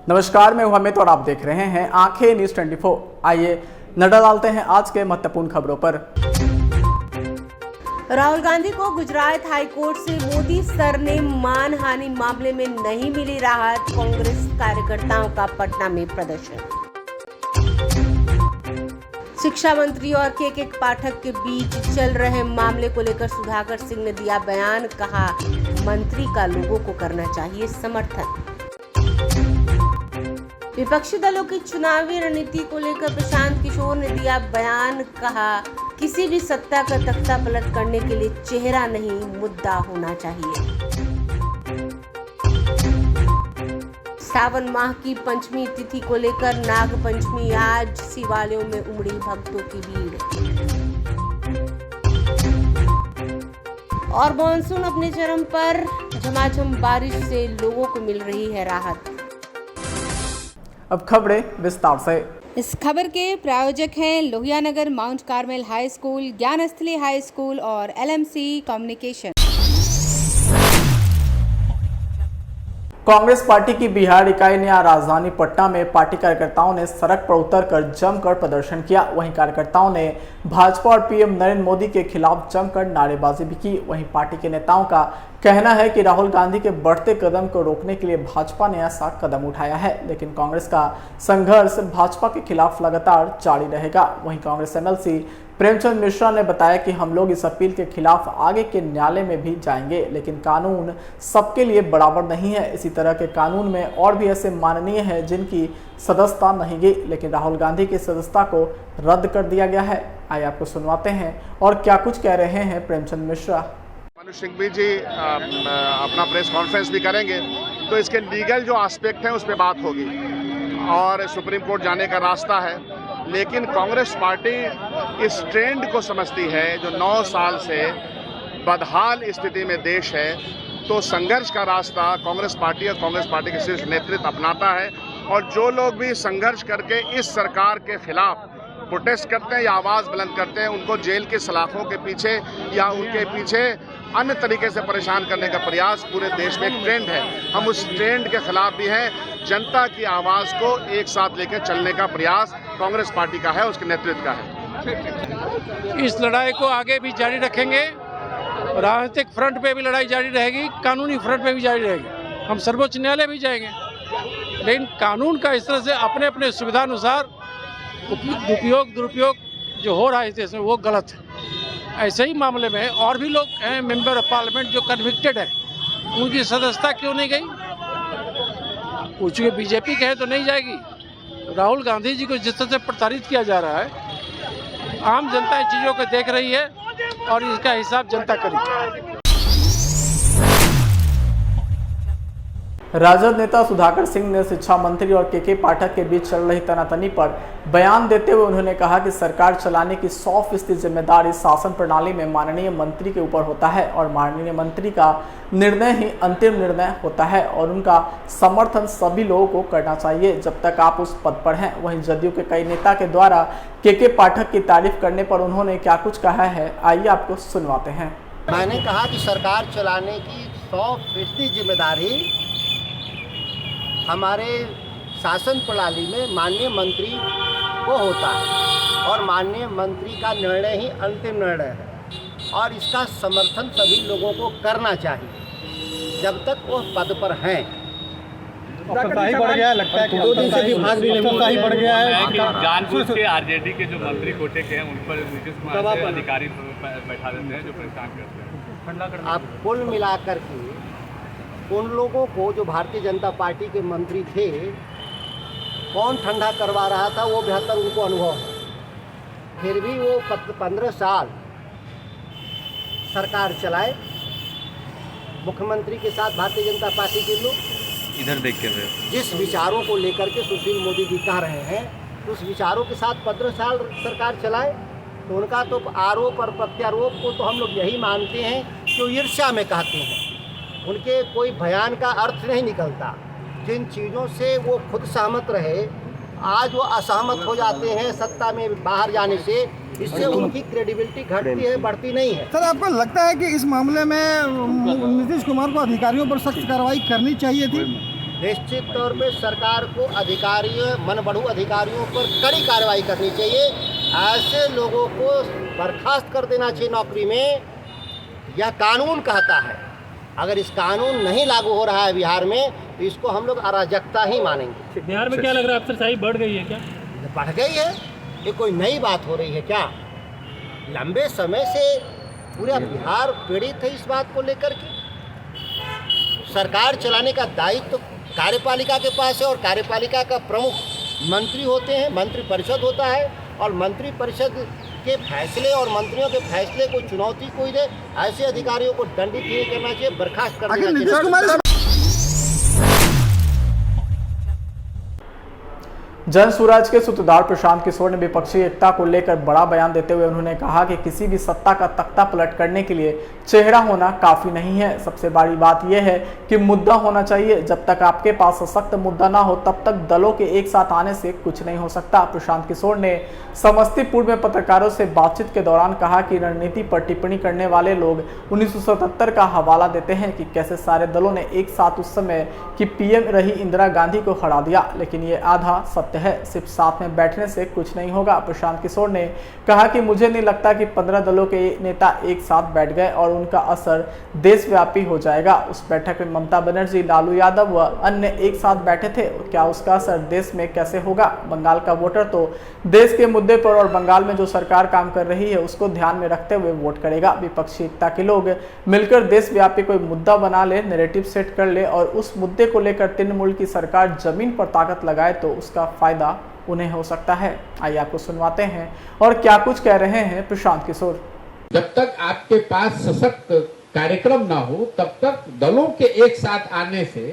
नमस्कार, मैं हूं अमित और आप देख रहे हैं आंखें न्यूज 24। आइए नजर डालते हैं आज के महत्वपूर्ण खबरों पर। राहुल गांधी को गुजरात हाई कोर्ट से मोदी सर ने मानहानि मामले में नहीं मिली राहत। कांग्रेस कार्यकर्ताओं का पटना में प्रदर्शन। शिक्षा मंत्री और के पाठक के बीच चल रहे मामले को लेकर सुधाकर सिंह ने दिया बयान। कहा, मंत्री का लोगों को करना चाहिए समर्थन। विपक्षी दलों की चुनावी रणनीति को लेकर प्रशांत किशोर ने दिया बयान। कहा, किसी भी सत्ता का तख्ता पलट करने के लिए चेहरा नहीं, मुद्दा होना चाहिए। सावन माह की पंचमी तिथि को लेकर नाग पंचमी आज, शिवालयों में उमड़ी भक्तों की भीड़। और मानसून अपने चरम पर, झमाझम बारिश से लोगों को मिल रही है राहत। अब खबरें विस्तार से। इस खबर के प्रायोजक हैं Lohia Nagar Mount Carmel high school, Gyansthali high school और LMC कम्युनिकेशन। कांग्रेस पार्टी की बिहार इकाई ने आज राजधानी पटना में पार्टी कार्यकर्ताओं ने सड़क पर उतरकर जमकर प्रदर्शन किया। वहीं कार्यकर्ताओं ने भाजपा और पीएम नरेंद्र मोदी के खिलाफ जमकर नारेबाजी भी की। वहीं पार्टी के नेताओं का कहना है कि राहुल गांधी के बढ़ते कदम को रोकने के लिए भाजपा ने ऐसा कदम उठाया है, लेकिन कांग्रेस का संघर्ष भाजपा के खिलाफ लगातार जारी रहेगा। वहीं कांग्रेस MLC प्रेमचंद मिश्रा ने बताया कि हम लोग इस अपील के खिलाफ आगे के न्यायालय में भी जाएंगे, लेकिन कानून सबके लिए बराबर नहीं है। इसी तरह के कानून में और भी ऐसे माननीय हैं जिनकी सदस्यता नहीं गई, लेकिन राहुल गांधी की सदस्यता को रद्द कर दिया गया है। आइए आपको सुनवाते हैं और क्या कुछ कह रहे हैं प्रेमचंद मिश्रा। मनु सिंघवी जी अपना प्रेस कॉन्फ्रेंस भी करेंगे, तो इसके लीगल जो एस्पेक्ट हैं उस पर बात होगी और सुप्रीम कोर्ट जाने का रास्ता है। लेकिन कांग्रेस पार्टी इस ट्रेंड को समझती है जो 9 साल से बदहाल स्थिति में देश है, तो संघर्ष का रास्ता कांग्रेस पार्टी और कांग्रेस पार्टी के शीर्ष नेतृत्व अपनाता है। और जो लोग भी संघर्ष करके इस सरकार के खिलाफ प्रोटेस्ट करते हैं या आवाज़ बुलंद करते हैं, उनको जेल के सलाखों के पीछे या उनके पीछे अन्य तरीके से परेशान करने का प्रयास पूरे देश में एक ट्रेंड है। हम उस ट्रेंड के खिलाफ भी हैं। जनता की आवाज़ को एक साथ लेकर चलने का प्रयास कांग्रेस पार्टी का है, उसके नेतृत्व का है। इस लड़ाई को आगे भी जारी रखेंगे। राजनीतिक फ्रंट पे भी लड़ाई जारी रहेगी, कानूनी फ्रंट पे भी जारी रहेगी। हम सर्वोच्च न्यायालय भी जाएंगे, लेकिन कानून का इस तरह से अपने अपने सुविधानुसार उपयोग दुरुपयोग जो हो रहा है इस देश में, वो गलत है। ऐसे ही मामले में और भी लोग हैं मेंबर ऑफ पार्लियामेंट जो कन्विक्टेड है, उनकी सदस्यता क्यों नहीं गई? कुछ बीजेपी के है तो नहीं जाएगी। राहुल गांधी जी को जिस तरह से प्रताड़ित किया जा रहा है, आम जनता इन चीज़ों को देख रही है और इसका हिसाब जनता करेगी। राजद नेता सुधाकर सिंह ने शिक्षा मंत्री और के पाठक के बीच चल रही तनातनी पर बयान देते हुए उन्होंने कहा कि सरकार चलाने की 100% जिम्मेदारी शासन प्रणाली में माननीय मंत्री के ऊपर होता है और माननीय मंत्री का निर्णय ही अंतिम निर्णय होता है और उनका समर्थन सभी लोगों को करना चाहिए जब तक आप उस पद पर हैं। वहीं जदयू के कई नेता के द्वारा के पाठक की तारीफ करने पर उन्होंने क्या कुछ कहा है, आइए आपको सुनवाते हैं। मैंने कहा कि सरकार चलाने की 100% जिम्मेदारी हमारे शासन प्रणाली में माननीय मंत्री को होता है और माननीय मंत्री का निर्णय ही अंतिम निर्णय है और इसका समर्थन सभी लोगों को करना चाहिए जब तक वो पद पर हैं। ही बढ़ गया है, लगता है कि 2 दिन से विभाग भी ही बढ़ गया है। जानबूझ के आरजेडी के जो मंत्री कोटे के हैं उन पर नीतीश कुमार के अधिकारी बैठा देते हैं जो परेशान करते हैं। आप कुल मिलाकर के उन लोगों को जो भारतीय जनता पार्टी के मंत्री थे कौन ठंडा करवा रहा था, वो बेहतर उनको अनुभव है। फिर भी वो 15 साल सरकार चलाए, मुख्यमंत्री के साथ भारतीय जनता पार्टी के लोग इधर देख के जिस विचारों को लेकर के सुशील मोदी जी कह रहे हैं, उस विचारों के साथ 15 साल सरकार चलाए, तो उनका तो आरोप और प्रत्यारोप को तो हम लोग यही मानते हैं कि वो ईर्ष्या में कहते हैं। उनके कोई बयान का अर्थ नहीं निकलता। जिन चीज़ों से वो खुद सहमत रहे, आज वो असहमत हो जाते हैं सत्ता में बाहर जाने से, इससे उनकी क्रेडिबिलिटी घटती है, बढ़ती नहीं है। सर, आपको लगता है कि इस मामले में नीतीश कुमार को अधिकारियों पर सख्त कार्रवाई करनी चाहिए थी? निश्चित तौर पे सरकार को अधिकारियों मनबढ़ू अधिकारियों पर कड़ी कार्रवाई करनी चाहिए। ऐसे लोगों को बर्खास्त कर देना चाहिए नौकरी में। यह कानून कहता है। अगर इस कानून नहीं लागू हो रहा है बिहार में तो इसको हम लोग अराजकता ही मानेंगे। बिहार में क्या लग रहा है, अफसरशाही बढ़ गई है क्या? बढ़ गई है? ये कोई नई बात हो रही है क्या? लंबे समय से पूरा बिहार पीड़ित है इस बात को लेकर के। सरकार चलाने का दायित्व तो कार्यपालिका के पास है और कार्यपालिका का प्रमुख मंत्री होते हैं, मंत्री परिषद होता है और मंत्री परिषद के फैसले और मंत्रियों के फैसले को चुनौती कोई दे, ऐसे अधिकारियों को दंडित नहीं करना चाहिए, बर्खास्त कर देना चाहिए। जन स्वराज के सूत्रधार प्रशांत किशोर ने विपक्षी एकता को लेकर बड़ा बयान देते हुए उन्होंने कहा कि किसी भी सत्ता का तख्ता पलट करने के लिए चेहरा होना काफी नहीं है। सबसे बड़ी बात यह है कि मुद्दा होना चाहिए। जब तक आपके पास सशक्त मुद्दा ना हो तब तक दलों के एक साथ आने से कुछ नहीं हो सकता। प्रशांत किशोर ने समस्तीपुर में पत्रकारों से बातचीत के दौरान कहा कि रणनीति पर टिप्पणी करने वाले लोग 1977 का हवाला देते हैं कि कैसे सारे दलों ने एक साथ उस समय की पीएम रही इंदिरा गांधी को हरा दिया, लेकिन ये आधा सत्य है। सिर्फ साथ में बैठने से कुछ नहीं होगा। प्रशांत किशोर ने कहा कि मुझे नहीं लगता कि 15 दलों के नेता एक साथ बैठ गए और उनका असर देशव्यापी हो जाएगा। उस बैठक में ममता बनर्जी, लालू यादव व अन्य एक साथ बैठे थे। क्या उसका असर देश में कैसे होगा? बंगाल का वोटर तो देश के मुद्दे पर और बंगाल में जो सरकार काम कर रही है उसको ध्यान में रखते हुए वोट करेगा। विपक्षी एकता के लोग मिलकर देशव्यापी कोई मुद्दा बना ले, नैरेटिव सेट कर ले और उस मुद्दे को लेकर तृणमूल की सरकार जमीन पर ताकत लगाए तो उसका फायदा उन्हें हो सकता है। आइए आपको सुनवाते हैं और क्या कुछ कह रहे हैं प्रशांत किशोर। जब तक आपके पास सशक्त कार्यक्रम ना हो तब तक दलों के एक साथ आने से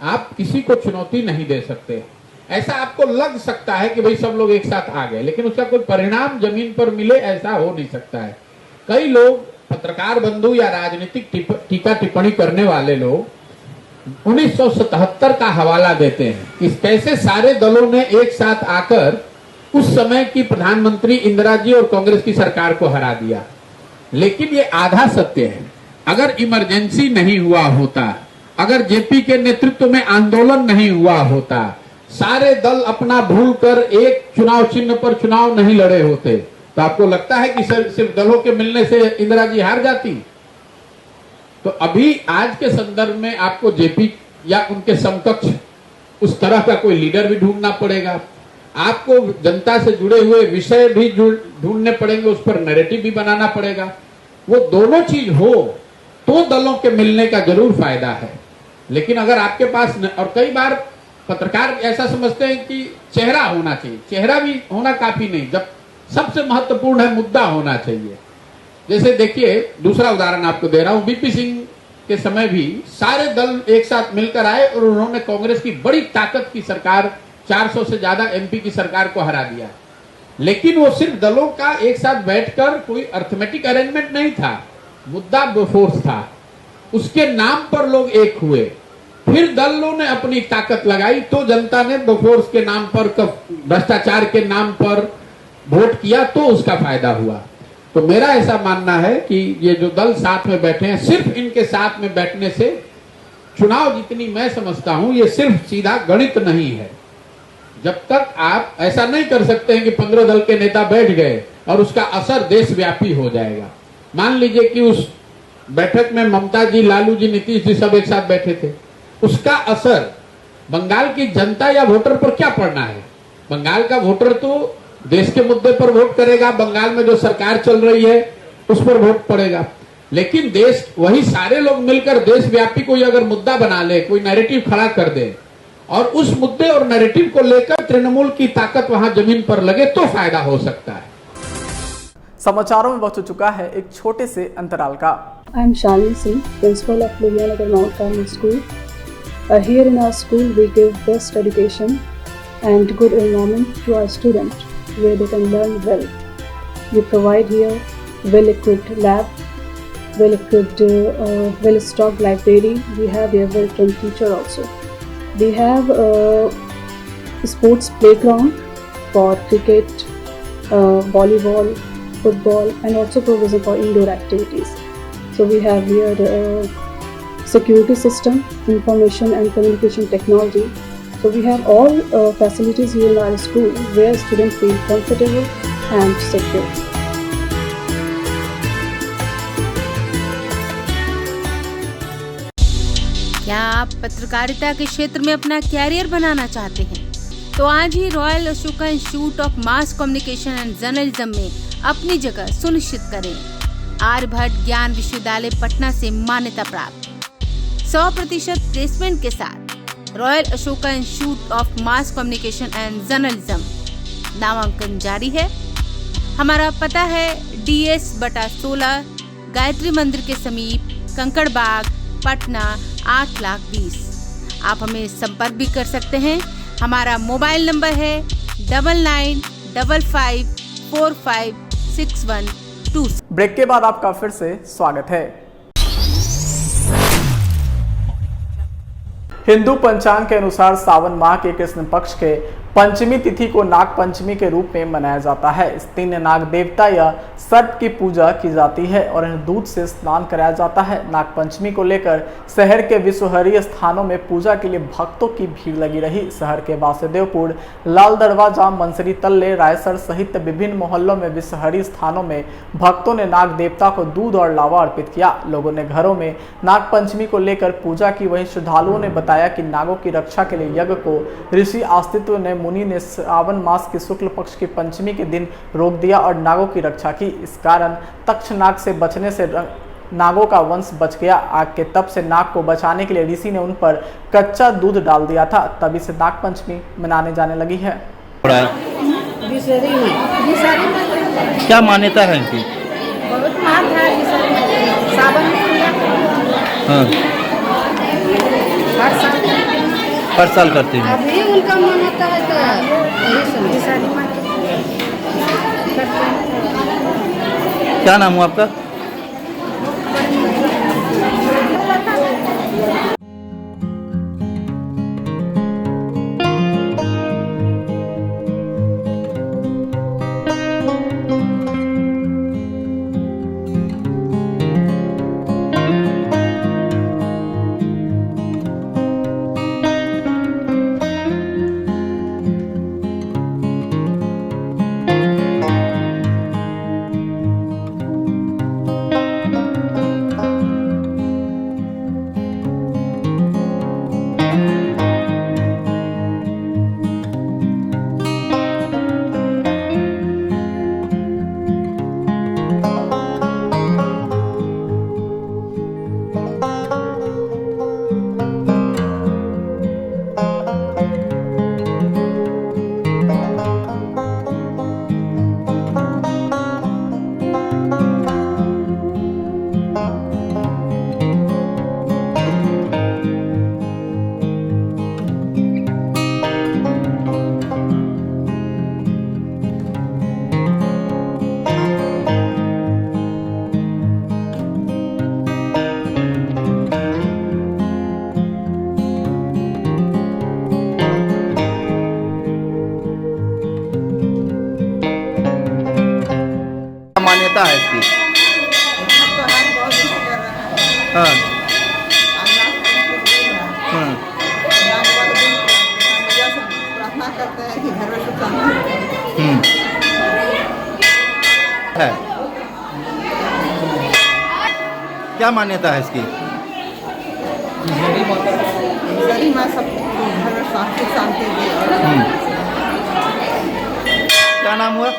आप किसी को चुनौती नहीं दे सकते। ऐसा आपको लग सकता है कि भाई सब लोग एक साथ आ गए, लेकिन उसका कोई परिणाम जमीन पर मिले ऐसा हो नहीं सकता है। कई लोग पत्रकार बंधु या राजनीतिक टीका टिप्पणी करने वाले लोग 1977 का हवाला देते हैं कि कैसे सारे दलों ने एक साथ आकर उस समय की प्रधानमंत्री इंदिरा जी और कांग्रेस की सरकार को हरा दिया, लेकिन ये आधा सत्य है। अगर इमरजेंसी नहीं हुआ होता, अगर जेपी के नेतृत्व में आंदोलन नहीं हुआ होता, सारे दल अपना भूलकर एक चुनाव चिन्ह पर चुनाव नहीं लड़े होते, तो आपको लगता है कि सिर्फ दलों के मिलने से इंदिरा जी हार जाती? तो अभी आज के संदर्भ में आपको जेपी या उनके समकक्ष उस तरह का कोई लीडर भी ढूंढना पड़ेगा। आपको जनता से जुड़े हुए विषय भी ढूंढने पड़ेंगे, उस पर नैरेटिव भी बनाना पड़ेगा। वो दोनों चीज हो तो दलों के मिलने का जरूर फायदा है। लेकिन अगर आपके पास और कई बार पत्रकार ऐसा समझते हैं कि चेहरा होना चाहिए, चेहरा भी होना काफी नहीं, जब सबसे महत्वपूर्ण है मुद्दा होना चाहिए। जैसे देखिए, दूसरा उदाहरण आपको दे रहा हूं, बीपी सिंह के समय भी सारे दल एक साथ मिलकर आए और उन्होंने कांग्रेस की बड़ी ताकत की सरकार 400 से ज्यादा एमपी की सरकार को हरा दिया। लेकिन वो सिर्फ दलों का एक साथ बैठकर कोई अर्थमेटिक अरेंजमेंट नहीं था, मुद्दा बोफोर्स था। उसके नाम पर लोग एक हुए, फिर दलों ने अपनी ताकत लगाई तो जनता ने बोफोर्स के नाम पर, भ्रष्टाचार के नाम पर वोट किया तो उसका फायदा हुआ। तो मेरा ऐसा मानना है कि ये जो दल साथ में बैठे हैं, सिर्फ इनके साथ में बैठने से चुनाव जितनी मैं समझता हूं ये सिर्फ सीधा गणित नहीं है। जब तक आप ऐसा नहीं कर सकते हैं कि 15 दल के नेता बैठ गए और उसका असर देशव्यापी हो जाएगा। मान लीजिए कि उस बैठक में ममता जी, लालू जी, नीतीश जी सब एक साथ बैठे थे, उसका असर बंगाल की जनता या वोटर पर क्या पड़ना है? बंगाल का वोटर तो देश के मुद्दे पर वोट करेगा, बंगाल में जो सरकार चल रही है उस पर वोट पड़ेगा। लेकिन देश, वही सारे लोग मिलकर देशव्यापी कोई अगर मुद्दा बना ले, कोई नैरेटिव खड़ा कर दे और उस मुद्दे और नैरेटिव को लेकर तृणमूल की ताकत वहां जमीन पर लगे तो फायदा हो सकता है। समाचारों में वक्त हो चुका है एक छोटे से अंतराल का। I am Shalini Singh, principal of Lohiyanagar Mount Carmel School. Here in our school, we give best education and good environment to our students, where they can learn well. We provide here well-equipped lab, well-equipped, well-stocked library. We have here well-trained teacher also. We have a sports playground for cricket, volleyball, football, and also provision for indoor activities. So we have here security system, information and communication technology. So we have all facilities here in our school where students feel comfortable and secure. क्या आप पत्रकारिता के क्षेत्र में अपना career बनाना चाहते हैं? तो आज ही royal Ashoka institute of mass communication and journalism में अपनी जगह सुनिश्चित करें। आर्यभट्ट ज्ञान विश्वविद्यालय पटना से मान्यता प्राप्त 100% प्लेसमेंट के साथ royal Ashoka institute of mass communication and journalism नामांकन जारी है। हमारा पता है DS/16 गायत्री मंदिर के समीप कंकड़ बाग पटना 8,20,000। आप हमें संपर्क भी कर सकते हैं। हमारा मोबाइल नंबर है 9955456126। ब्रेक के बाद आपका फिर से स्वागत है। हिंदू पंचांग के अनुसार सावन माह के कृष्ण पक्ष के पंचमी तिथि को नाग पंचमी के रूप में मनाया जाता है। इस दिन नाग देवता या सर्प की पूजा की जाती है और इन्हें दूध से स्नान कराया जाता है। नाग पंचमी को लेकर शहर के विश्वहरीय स्थानों में पूजा के लिए भक्तों की भीड़ लगी रही। शहर के वासुदेवपुर, लाल दरवाजा, मंसरी तल्ले, रायसर सहित विभिन्न मोहल्लों में विश्वहरीय स्थानों में भक्तों ने नाग देवता को दूध और लावा अर्पित किया। लोगों ने घरों में नाग पंचमी को लेकर पूजा की। वहीं श्रद्धालुओं ने बताया कि नागों की रक्षा के लिए यज्ञ को ऋषि अस्तित्व ने मुनि ने सावन मास के शुक्ल पक्ष की पंचमी के दिन रोक दिया और नागों की रक्षा की। इस कारण तक्षनाग से बचने से नागों का वंश बच गया। आग के तप से नाग को बचाने के लिए ऋषि ने उन पर कच्चा दूध डाल दिया था, तभी से नाग पंचमी मनाने जाने लगी है। क्या मान्यता है इनकी? बहुत महान है सावन में। हाँ। हर साल करते हैं। अभी उनका मन होता है तो यही समझ। क्या नाम हुआ आपका? मान्यता है इसकी? हाँ। है। क्या मान्यता है इसकी? क्या नाम हुआ?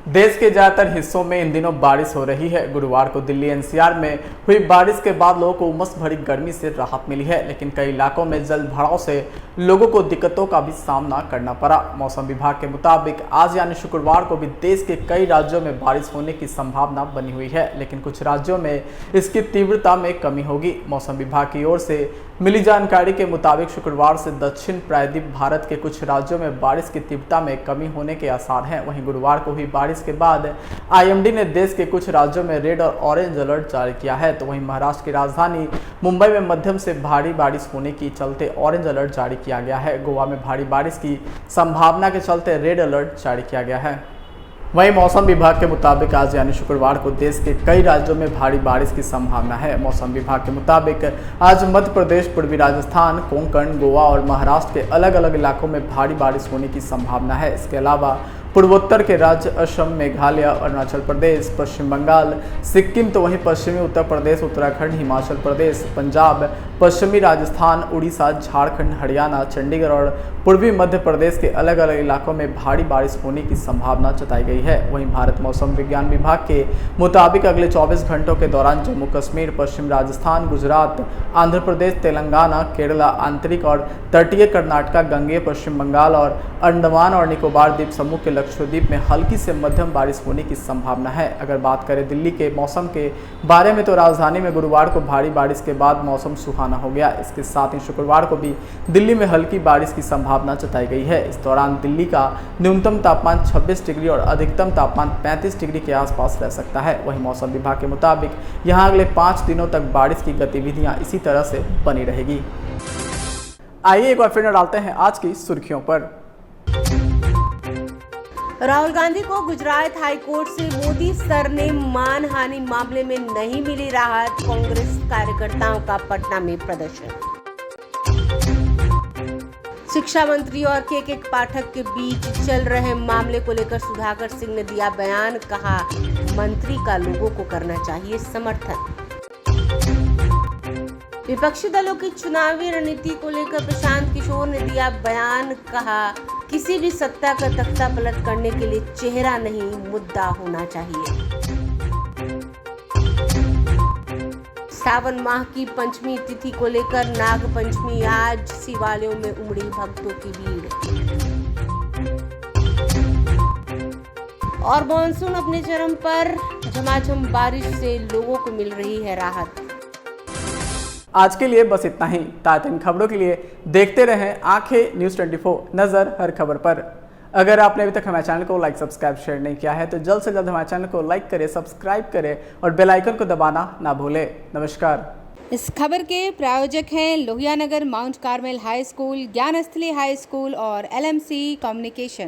देश के ज्यादातर हिस्सों में इन दिनों बारिश हो रही है। गुरुवार को दिल्ली NCR में हुई बारिश के बाद लोगों को उमस भरी गर्मी से राहत मिली है, लेकिन कई इलाकों में जल भराव से लोगों को दिक्कतों का भी सामना करना पड़ा। मौसम विभाग के मुताबिक आज यानी शुक्रवार को भी देश के कई राज्यों में बारिश होने की संभावना बनी हुई है, लेकिन कुछ राज्यों में इसकी तीव्रता में कमी होगी। मौसम विभाग की ओर से मिली जानकारी के मुताबिक शुक्रवार से दक्षिण प्रायद्वीप भारत के कुछ राज्यों में बारिश की तीव्रता में कमी होने के आसार हैं। वहीं गुरुवार को हुई बारिश के बाद IMD ने देश के कुछ राज्यों में रेड और ऑरेंज अलर्ट जारी किया है। तो वहीं महाराष्ट्र की राजधानी मुंबई में मध्यम से भारी बारिश होने के चलते ऑरेंज अलर्ट जारी किया गया है। गोवा में भारी बारिश की संभावना के चलते रेड अलर्ट जारी किया गया है। वहीं मौसम विभाग के मुताबिक आज यानी शुक्रवार को देश के कई राज्यों में भारी बारिश की संभावना है। मौसम विभाग के मुताबिक आज मध्य प्रदेश, पूर्वी राजस्थान, कोंकण, गोवा और महाराष्ट्र के अलग अलग इलाकों में भारी बारिश होने की संभावना है। इसके अलावा पूर्वोत्तर के राज्य असम, मेघालय, अरुणाचल प्रदेश, पश्चिम बंगाल, सिक्किम तो वहीं पश्चिमी उत्तर प्रदेश, उत्तराखंड, हिमाचल प्रदेश, पंजाब, पश्चिमी राजस्थान, उड़ीसा, झारखंड, हरियाणा, चंडीगढ़ और पूर्वी मध्य प्रदेश के अलग अलग इलाकों में भारी बारिश होने की संभावना जताई गई है। वहीं भारत मौसम विज्ञान विभाग के मुताबिक अगले 24 घंटों के दौरान जम्मू कश्मीर, पश्चिम राजस्थान, गुजरात, आंध्र प्रदेश, तेलंगाना, केरला, आंतरिक और तटीय कर्नाटक, गंगेय पश्चिम बंगाल और अंडमान और निकोबार द्वीप समूह के लक्षद्वीप में हल्की से मध्यम बारिश होने की संभावना है। अगर बात करें दिल्ली के मौसम के बारे में तो राजधानी में गुरुवार को भारी बारिश के बाद मौसम सुहाना हो गया। इसके साथ ही शुक्रवार को भी दिल्ली में हल्की बारिश की संभावना जताई गई है। इस दौरान दिल्ली का न्यूनतम तापमान 26 डिग्री और अधिकतम तापमान 35 डिग्री के आसपास रह सकता है। वहीं मौसम विभाग के मुताबिक यहां अगले 5 दिनों तक बारिश की गतिविधियां इसी तरह से बनी रहेगी। आइए एक बार फिर डालते हैं आज की सुर्खियों पर। राहुल गांधी को गुजरात हाई कोर्ट से मोदी सर ने मानहानि मामले में नहीं मिली राहत, कांग्रेस कार्यकर्ताओं का पटना में प्रदर्शन। शिक्षा मंत्री और के पाठक के बीच चल रहे मामले को लेकर सुधाकर सिंह ने दिया बयान, कहा मंत्री का लोगों को करना चाहिए समर्थन। विपक्षी दलों की चुनावी रणनीति को लेकर प्रशांत किशोर ने दिया बयान, कहा किसी भी सत्ता का तख्ता पलट करने के लिए चेहरा नहीं, मुद्दा होना चाहिए। सावन माह की पंचमी तिथि को लेकर नाग पंचमी आज, शिवालयों में उमड़ी भक्तों की भीड़। और मॉनसून अपने चरम पर, झमाझम बारिश से लोगों को मिल रही है राहत। आज के लिए बस इतना ही। ताज़ा खबरों के लिए देखते रहें आंखें न्यूज़ 24, नज़र हर खबर पर। अगर आपने अभी तक हमारे चैनल को लाइक, सब्सक्राइब, शेयर नहीं किया है तो जल्द से जल्द हमारे चैनल को लाइक करें, सब्सक्राइब करें और बेल आइकन को दबाना ना भूलें। नमस्कार। इस खबर के प्रायोजक हैं Lohia Nagar Mount Carmel high school, Gyansthali high school और LMC कम्युनिकेशन।